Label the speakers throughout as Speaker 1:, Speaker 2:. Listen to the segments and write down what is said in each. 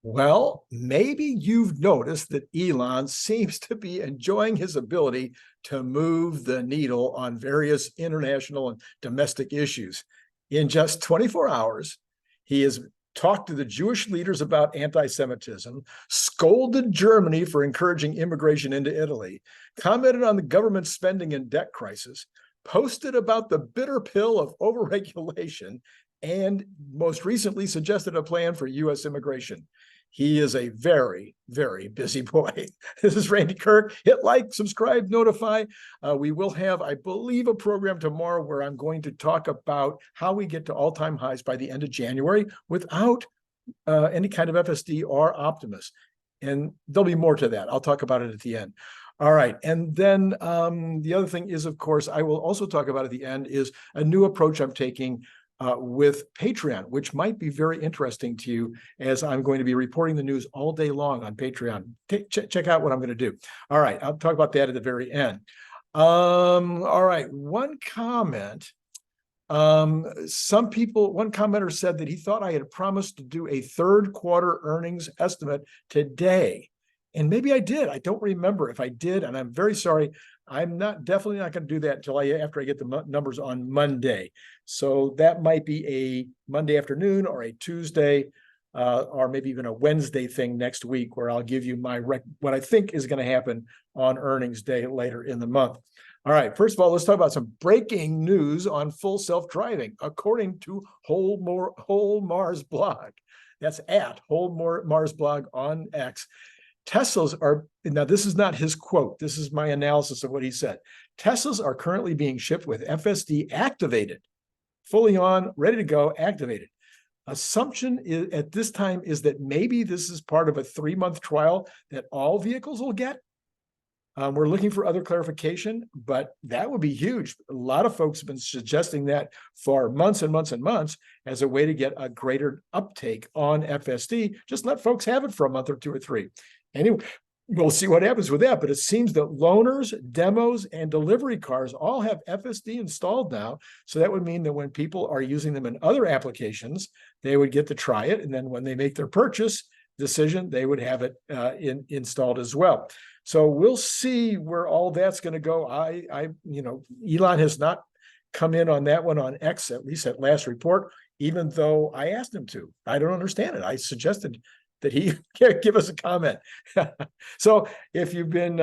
Speaker 1: Well, maybe you've noticed that Elon seems to be enjoying his ability to move the needle on various international and domestic issues. In just 24 hours, he has talked to the Jewish leaders about anti-Semitism, scolded Germany for encouraging immigration into Italy, commented on the government's spending and debt crisis, posted about the bitter pill of overregulation, and most recently suggested a plan for U.S. immigration. He is a very, very busy boy. This is Randy Kirk. Hit like, subscribe, notify. We will have, I believe, a program tomorrow where I'm going to talk about how we get to all-time highs by the end of January without any kind of FSD or Optimus. And there'll be more to that. I'll talk about it at the end. All right. And then the other thing is, of course, I will also talk about at the end is a new approach I'm taking with Patreon, which might be very interesting to you, as I'm going to be reporting the news all day long on Patreon. Check out what I'm going to do. All right, I'll talk about that at the very end. All right, one comment. One commenter said that he thought I had promised to do a third quarter earnings estimate today. And maybe I did. I don't remember if I did, and I'm very sorry. I'm definitely not going to do that until after I get the numbers on Monday. So that might be a Monday afternoon or a Tuesday, or maybe even a Wednesday thing next week, where I'll give you what I think is going to happen on earnings day later in the month. All right. First of all, let's talk about some breaking news on full self-driving, according to Whole Mars blog. That's at Whole Mars blog on X. Teslas are, now this is not his quote, this is my analysis of what he said. Teslas are currently being shipped with FSD activated, fully on, ready to go, activated. Assumption at this time is that maybe this is part of a 3-month trial that all vehicles will get. We're looking for other clarification, but that would be huge. A lot of folks have been suggesting that for months and months and months as a way to get a greater uptake on FSD. Just let folks have it for a month or 2 or 3. Anyway, we'll see what happens with that, but it seems that loaners, demos, and delivery cars all have FSD installed now. So that would mean that when people are using them in other applications, they would get to try it. And then when they make their purchase decision, they would have it installed as well. So we'll see where all that's going to go. Elon has not come in on that one on X, at least at last report, even though I asked him to. I don't understand it. I suggested that he give us a comment. So if you've been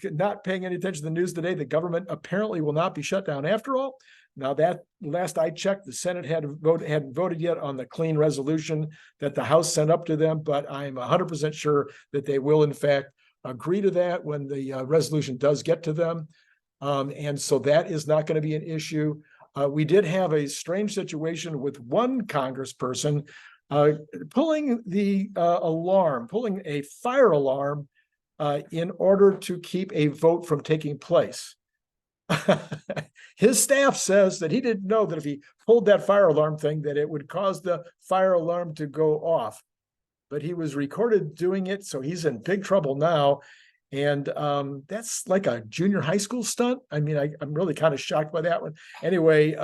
Speaker 1: not paying any attention to the news today, the government apparently will not be shut down after all. Now, that last I checked, the Senate hadn't voted yet on the clean resolution that the House sent up to them, but I'm 100% sure that they will, in fact, agree to that when the resolution does get to them. And so that is not going to be an issue. We did have a strange situation with one congressperson pulling the pulling a fire alarm in order to keep a vote from taking place. His staff says that he didn't know that if he pulled that fire alarm thing, that it would cause the fire alarm to go off. But he was recorded doing it, so he's in big trouble now. And that's like a junior high school stunt. I mean, I'm really kind of shocked by that one. Anyway,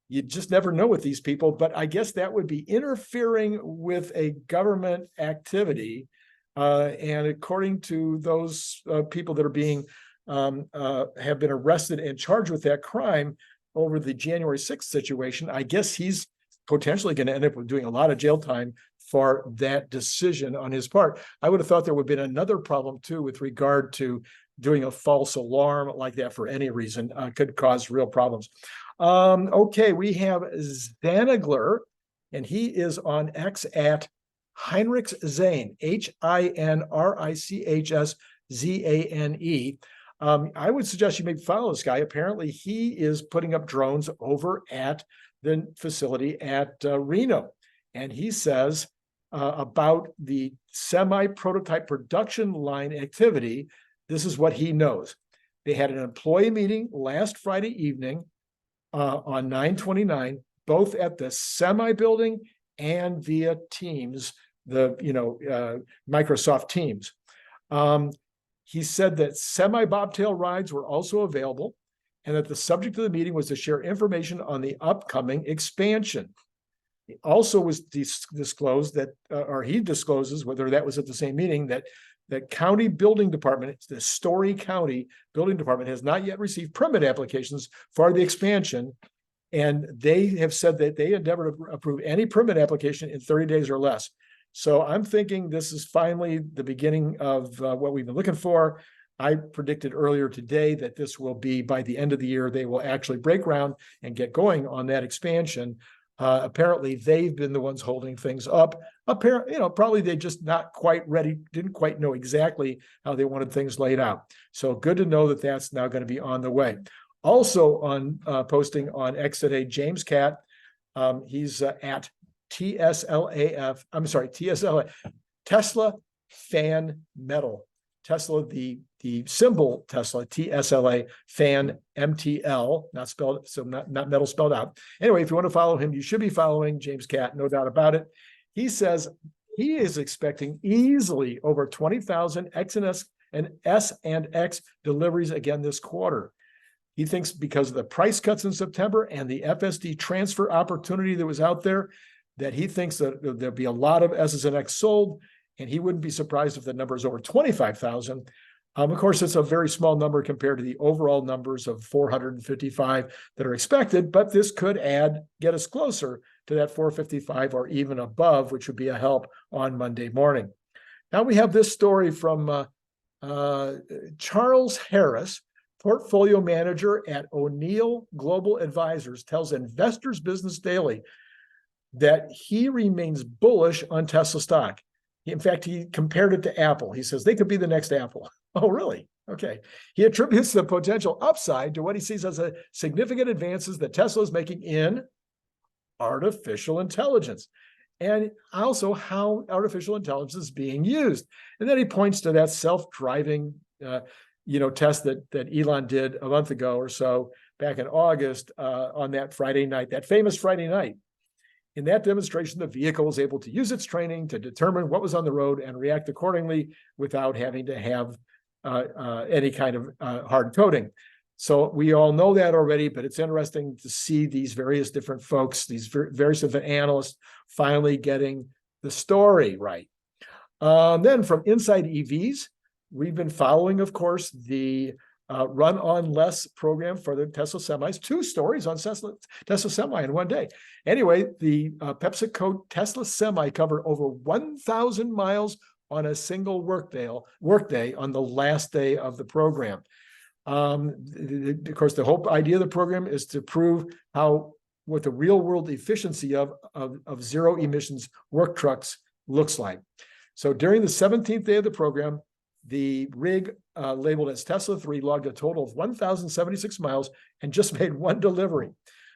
Speaker 1: you just never know with these people, but I guess that would be interfering with a government activity. And according to those people that are being have been arrested and charged with that crime over the January 6th situation, I guess he's potentially going to end up with doing a lot of jail time for that decision on his part. I would have thought there would have been another problem too with regard to doing a false alarm like that for any reason could cause real problems. Okay, we have Zanigler, and he is on X at Heinrichs Zane, HINRICHSZANE. I would suggest you maybe follow this guy. Apparently, he is putting up drones over at the facility at Reno. And he says about the semi-prototype production line activity, this is what he knows. They had an employee meeting last Friday evening on 9/29, both at the semi-building and via Teams, Microsoft Teams. He said that semi-bobtail rides were also available and that the subject of the meeting was to share information on the upcoming expansion. Also was disclosed that, or he discloses, whether that was at the same meeting, that county building department, the Story County building department, has not yet received permit applications for the expansion. And they have said that they endeavor to approve any permit application in 30 days or less. So I'm thinking this is finally the beginning of what we've been looking for. I predicted earlier today that this will be by the end of the year, they will actually break ground and get going on that expansion. Apparently they've been the ones holding things up. Apparently, probably they just not quite ready, didn't quite know exactly how they wanted things laid out. So good to know that that's now going to be on the way. Also on posting on X today, James Catt, he's at TSLAF, I'm sorry, TSLA, Tesla Fan Metal. Tesla, the symbol Tesla, TSLA, fan MTL, not spelled, so not metal spelled out. Anyway, if you want to follow him, you should be following James Catt, no doubt about it. He says he is expecting easily over 20,000 X and S and S and X deliveries again this quarter. He thinks because of the price cuts in September and the FSD transfer opportunity that was out there, that he thinks that there'll be a lot of S's and X sold, and he wouldn't be surprised if the number is over 25,000. Of course, it's a very small number compared to the overall numbers of 455 that are expected, but this could get us closer to that 455 or even above, which would be a help on Monday morning. Now we have this story from Charles Harris, portfolio manager at O'Neill Global Advisors, tells Investors Business Daily that he remains bullish on Tesla stock. In fact, he compared it to Apple. He says they could be the next Apple. Oh, really? Okay. He attributes the potential upside to what he sees as a significant advances that Tesla is making in artificial intelligence, and also how artificial intelligence is being used. And then he points to that self-driving test that Elon did a month ago or so back in August on that Friday night, that famous Friday night. In that demonstration, the vehicle was able to use its training to determine what was on the road and react accordingly without having to have any kind of hard coding. So we all know that already, but it's interesting to see these various different folks, these various different analysts finally getting the story right. Then from Inside EVs, we've been following, of course, the Run on Less program for the Tesla semis. 2 stories on Tesla semi in one day. Anyway, the PepsiCo Tesla semi covered over 1,000 miles on a single workday on the last day of the program. Of course, the whole idea of the program is to prove what the real world efficiency of zero emissions work trucks looks like. So during the 17th day of the program, the rig labeled as Tesla 3 logged a total of 1,076 miles and just made 1 delivery.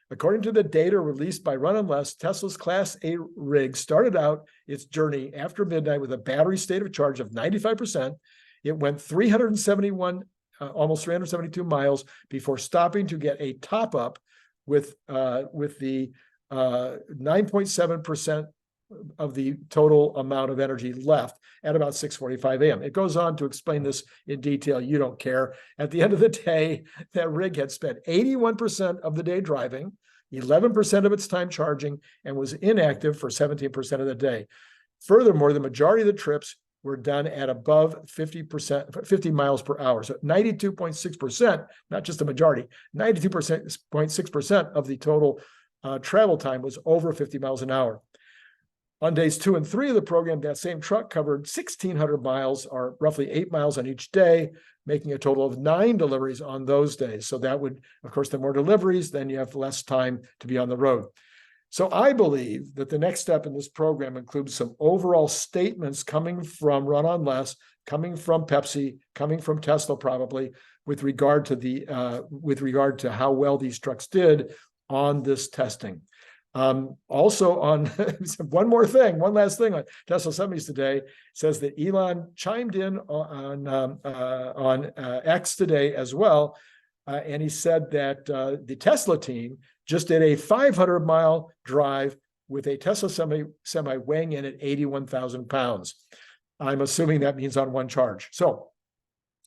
Speaker 1: According to the data released by Run on Less, Tesla's Class A rig started out its journey after midnight with a battery state of charge of 95%. It went almost 372 miles before stopping to get a top up with the 9.7% of the total amount of energy left at about 6:45 a.m. It goes on to explain this in detail. You don't care. At the end of the day, that rig had spent 81% of the day driving, 11% of its time charging, and was inactive for 17% of the day. Furthermore, the majority of the trips were done at above 50 miles per hour. So 92.6%, not just the majority, 92.6% of the total travel time was over 50 miles an hour. On days 2 and 3 of the program, that same truck covered 1,600 miles, or roughly 8 miles on each day, making a total of 9 deliveries on those days. So that would, of course, the more deliveries, then you have less time to be on the road. So I believe that the next step in this program includes some overall statements coming from Run on Less, coming from Pepsi, coming from Tesla probably, with regard to how well these trucks did on this testing. Also on one last thing on Tesla semis today, says that Elon chimed in on X today as well. And he said that the Tesla team just did a 500-mile drive with a Tesla semi weighing in at 81,000 pounds. I'm assuming that means on 1 charge. So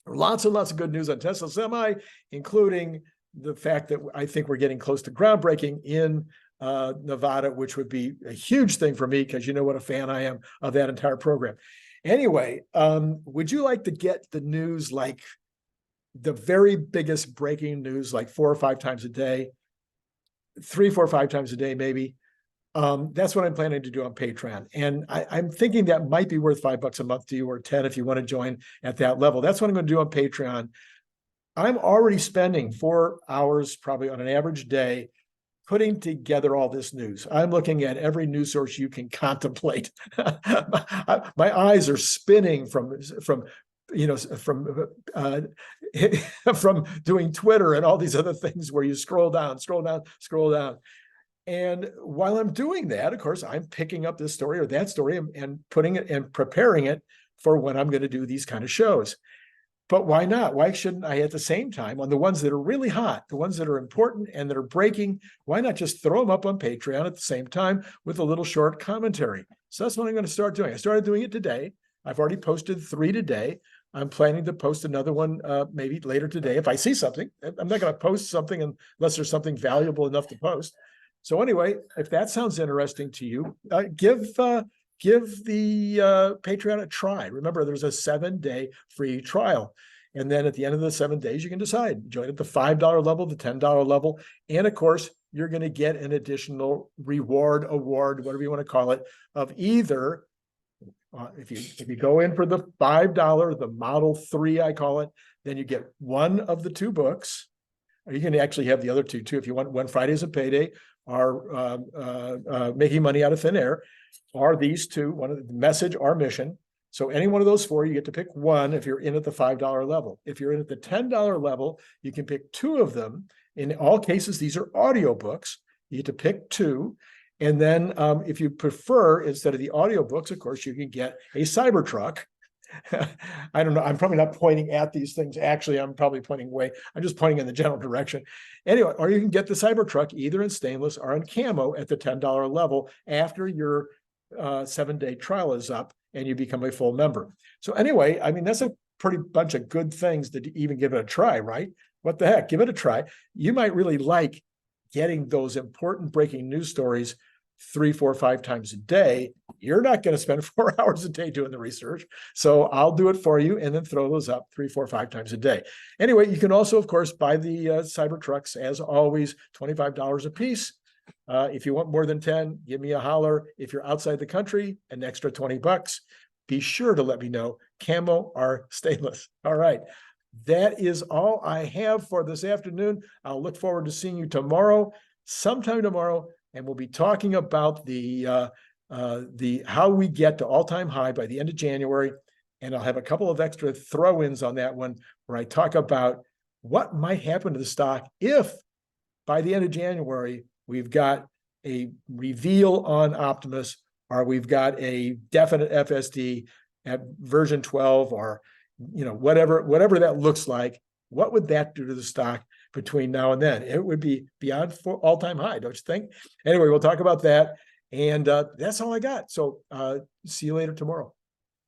Speaker 1: lots and lots of good news on Tesla semi, including the fact that I think we're getting close to groundbreaking in Nevada, which would be a huge thing for me because you know what a fan I am of that entire program. Anyway, would you like to get the news, like the very biggest breaking news, like 4 or 5 times a day, 3, 4, 5 times a day, maybe? That's what I'm planning to do on Patreon. And I'm thinking that might be worth $5 a month to you, or 10 if you want to join at that level. That's what I'm going to do on Patreon. I'm already spending 4 hours probably on an average day putting together all this news. I'm looking at every news source you can contemplate. My eyes are spinning from from doing Twitter and all these other things where you scroll down. And while I'm doing that, of course, I'm picking up this story or that story and putting it and preparing it for when I'm going to do these kind of shows. But why not? Why shouldn't I, at the same time, on the ones that are really hot, the ones that are important and that are breaking, why not just throw them up on Patreon at the same time with a little short commentary? So that's what I'm going to start doing. I started doing it today. I've already posted 3 today. I'm planning to post another one maybe later today if I see something. I'm not going to post something unless there's something valuable enough to post. So anyway, if that sounds interesting to you, give the Patreon a try. Remember, there's a 7-day free trial. And then at the end of the 7 days, you can decide, join at the $5 level, the $10 level. And of course, you're going to get an additional reward, award, whatever you want to call it, of either, if you go in for the $5, the Model 3, I call it, then you get one of the 2 books. Or you can actually have the other 2 too if you want. One Friday is a payday, or making money out of thin air, are these 2, one of the message or mission. So any one of those 4, you get to pick one if you're in at the $5 level. If you're in at the $10 level, you can pick 2 of them. In all cases, these are audiobooks. You get to pick 2. And then if you prefer, instead of the audiobooks, of course, you can get a Cybertruck. I don't know. I'm probably not pointing at these things. Actually, I'm probably pointing away. I'm just pointing in the general direction. Anyway, or you can get the Cybertruck either in stainless or in camo at the $10 level after your 7-day trial is up and you become a full member. So anyway, I mean, that's a pretty bunch of good things to even give it a try, right? What the heck? Give it a try. You might really like getting those important breaking news stories 3, 4, 5 times a day. You're not going to spend 4 hours a day doing the research. So I'll do it for you and then throw those up 3, 4, 5 times a day. Anyway, you can also, of course, buy the Cybertrucks, as always, $25 a piece. If you want more than 10, give me a holler. If you're outside the country, an extra $20. Be sure to let me know, camo or stainless. All right. That is all I have for this afternoon. I'll look forward to seeing you tomorrow, sometime tomorrow. And we'll be talking about the how we get to all-time high by the end of January. And I'll have a couple of extra throw-ins on that one where I talk about what might happen to the stock if by the end of January we've got a reveal on Optimus, or we've got a definite FSD at version 12, or whatever that looks like. What would that do to the stock between now and then? It would be beyond all-time high, don't you think? Anyway, we'll talk about that. And that's all I got. So see you later tomorrow.